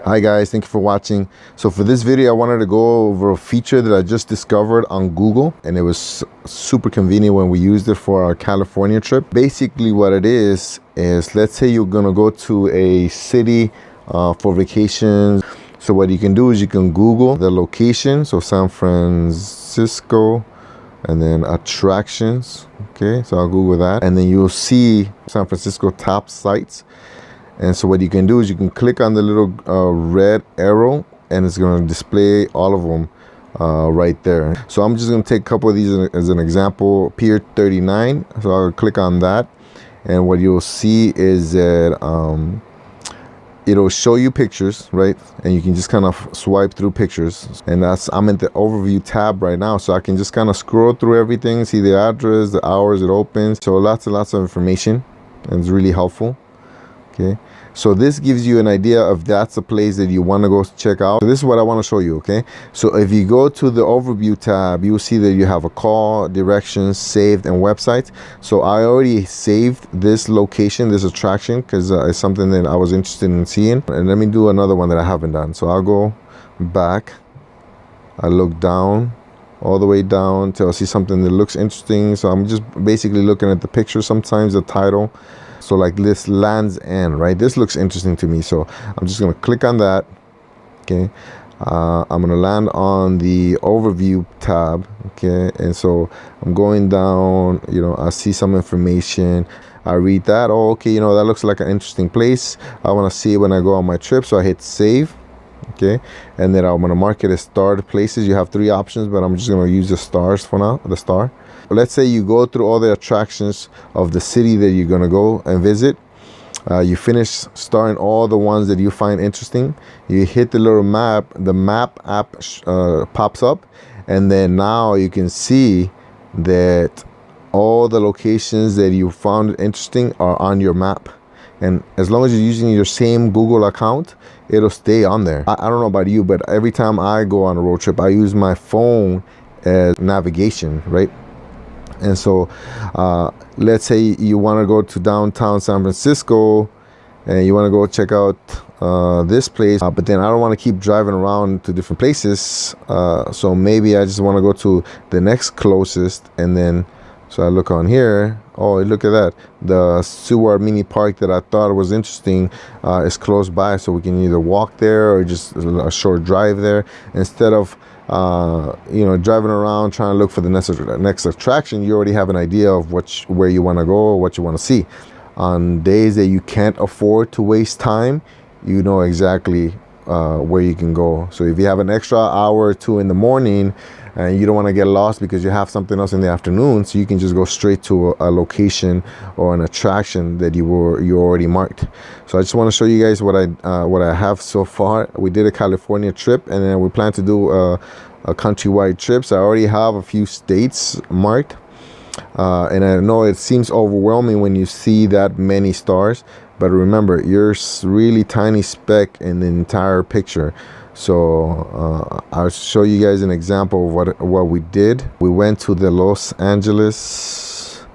Hi guys, thank you for watching. So for this video, I wanted to go over a feature that I just discovered on Google, and it was super convenient when we used it for our California trip. Basically what it is let's say you're gonna go to a city for vacations. So what you can do is you can Google the location, so San Francisco, and then attractions. Okay, so I'll Google that, and then you'll see San Francisco top sites. And so what you can do is you can click on the little red arrow, and it's going to display all of them right there. So I'm just going to take a couple of these as an example. Pier 39, so I'll click on that, and what you'll see is that it'll show you pictures, right? And you can just kind of swipe through pictures, and I'm in the overview tab right now, so I can just kind of scroll through everything, see the address, the hours it opens. So lots and lots of information, and it's really helpful. Okay, so this gives you an idea of that's a place that you want to go check out. So this is what I want to show you. Okay, so if you go to the overview tab, you'll see that you have a call, directions, saved, and websites. So I already saved this location, this attraction, because it's something that I was interested in seeing. And let me do another one that I haven't done. So I'll go back, I look down, all the way down till I see something that looks interesting. So I'm just basically looking at the picture, sometimes the title. So like this, Land's End, right? This looks interesting to me, so I'm just gonna click on that. Okay, I'm gonna land on the overview tab. Okay, and so I'm going down, you know, I see some information, I read that. Oh, okay, you know, that looks like an interesting place. I want to see it when I go on my trip, so I hit save. Okay, and then I'm gonna mark it as starred places. You have 3 options, but I'm just gonna use the stars for now, the star. Let's say you go through all the attractions of the city that you're gonna go and visit. You finish starring all the ones that you find interesting. You hit the little map, the map app pops up, and then now you can see that all the locations that you found interesting are on your map. And as long as you're using your same Google account, it'll stay on there. I don't know about you, but every time I go on a road trip, I use my phone as navigation, right? And so let's say you want to go to downtown San Francisco and you want to go check out this place, but then I don't want to keep driving around to different places, so maybe I just want to go to the next closest. And then so I look on here, oh look at that, the Seward Mini Park that I thought was interesting is close by, so we can either walk there or just a short drive there, instead of you know, driving around trying to look for the next attraction. You already have an idea of where you want to go or what you want to see. On days that you can't afford to waste time, you know exactly where you can go. So if you have an extra hour or 2 in the morning and you don't want to get lost because you have something else in the afternoon, so you can just go straight to a location or an attraction that you already marked. So I just want to show you guys what I have so far. We did a California trip, and then we plan to do a countrywide trip. So I already have a few states marked, and I know it seems overwhelming when you see that many stars, but remember, you're really tiny speck in the entire picture. So I'll show you guys an example of what we did. We went to the Los Angeles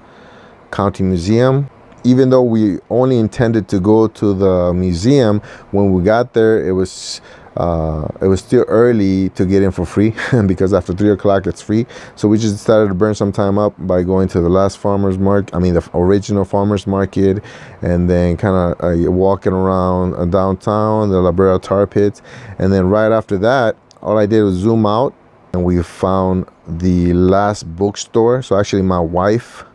County Museum. Even though we only intended to go to the museum, when we got there, it was still early to get in for free because after 3 o'clock it's free. So we just decided to burn some time up by going to the last farmers market, the original farmers market, and then kind of walking around downtown, the La Brea Tar Pits. And then right after that, all I did was zoom out, and we found the last bookstore. So actually my wife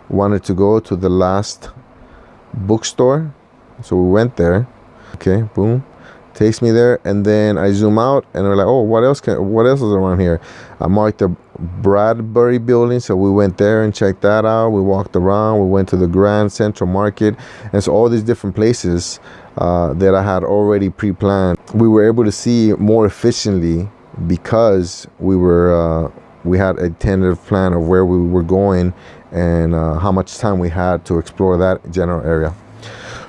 wanted to go to the last bookstore, so we went there. Okay, boom, takes me there, and then I zoom out and we're like, oh, what else is around here? I marked the Bradbury building, so we went there and checked that out. We walked around, we went to the Grand Central Market, and so all these different places that I had already pre-planned, we were able to see more efficiently because we had a tentative plan of where we were going and how much time we had to explore that general area.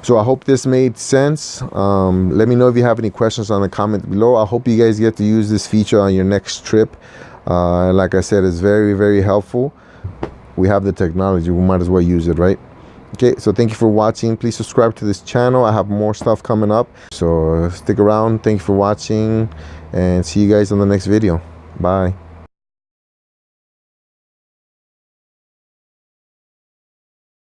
So I hope this made sense. Let me know if you have any questions on the comment below. I hope you guys get to use this feature on your next trip. Like I said, it's very, very helpful. We have the technology, we might as well use it, right? Okay, so thank you for watching. Please subscribe to this channel. I have more stuff coming up, so stick around. Thank you for watching, and see you guys on the next video. Bye.